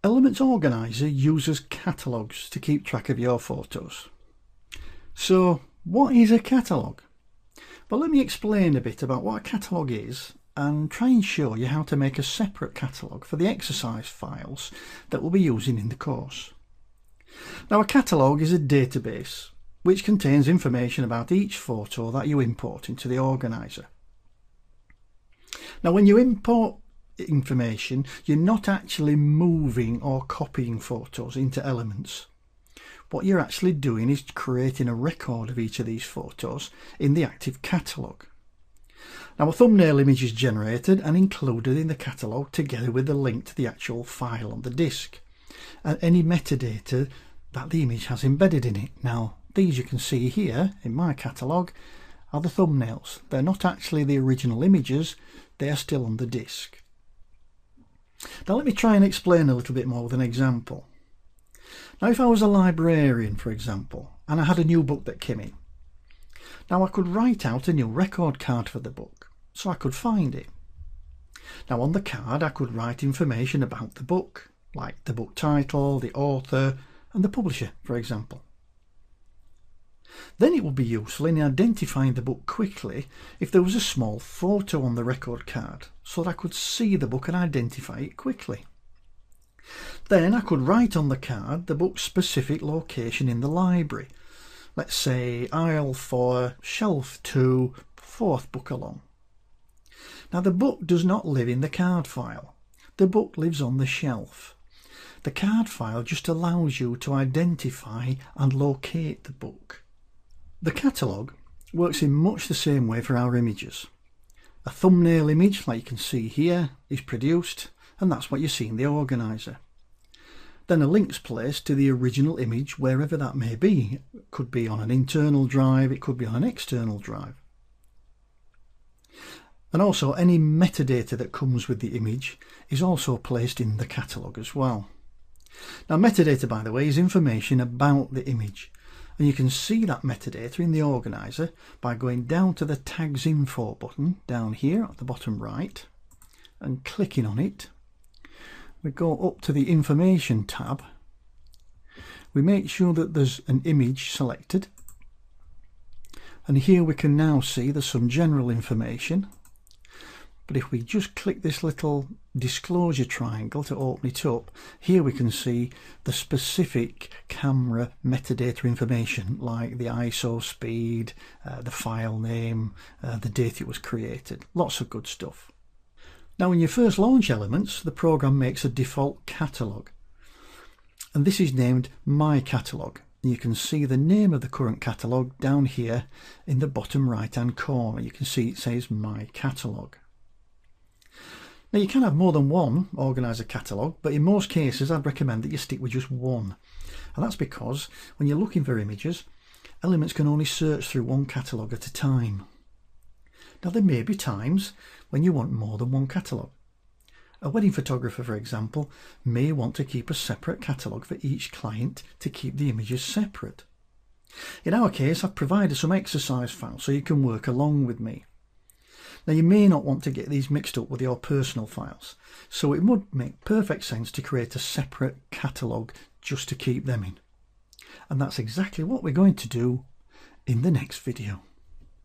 Elements Organizer uses catalogues to keep track of your photos. So what is a catalogue? Well, let me explain a bit about what a catalogue is and try and show you how to make a separate catalogue for the exercise files that we'll be using in the course. Now, a catalogue is a database which contains information about each photo that you import into the organizer. Now, when you import information, you're not actually moving or copying photos into Elements. What you're actually doing is creating a record of each of these photos in the active catalogue. Now, a thumbnail image is generated and included in the catalogue together with the link to the actual file on the disk and any metadata that the image has embedded in it. Now, these you can see here in my catalogue are the thumbnails. They're not actually the original images, they are still on the disk. Now, let me try and explain a little bit more with an example. Now, if I was a librarian, for example, and I had a new book that came in, now I could write out a new record card for the book, so I could find it. Now, on the card I could write information about the book, like the book title, the author and the publisher, for example. Then it would be useful in identifying the book quickly if there was a small photo on the record card, so that I could see the book and identify it quickly. Then I could write on the card the book's specific location in the library. Let's say aisle 4, shelf 2, 4th book along. Now, the book does not live in the card file. The book lives on the shelf. The card file just allows you to identify and locate the book. The catalogue works in much the same way for our images. A thumbnail image, like you can see here, is produced, and that's what you see in the organizer. Then a link's placed to the original image wherever that may be. It could be on an internal drive, it could be on an external drive. And also any metadata that comes with the image is also placed in the catalogue as well. Now, metadata, by the way, is information about the image, and you can see that metadata in the organizer by going down to the Tags Info button down here at the bottom right and clicking on it. We go up to the Information tab. We make sure that there's an image selected, and here we can now see there's some general information. But if we just click this little disclosure triangle to open it up, here we can see the specific camera metadata information like the ISO speed, the file name, the date it was created. Lots of good stuff. Now, when you first launch Elements, the program makes a default catalogue, and this is named My Catalogue. You can see the name of the current catalogue down here in the bottom right hand corner. You can see it says My Catalogue. Now, you can have more than one organizer catalogue, but in most cases I'd recommend that you stick with just one. And that's because when you're looking for images, Elements can only search through one catalogue at a time. Now, there may be times when you want more than one catalogue. A wedding photographer, for example, may want to keep a separate catalogue for each client to keep the images separate. In our case, I've provided some exercise files so you can work along with me. Now, you may not want to get these mixed up with your personal files, so it would make perfect sense to create a separate catalogue just to keep them in. And that's exactly what we're going to do in the next video.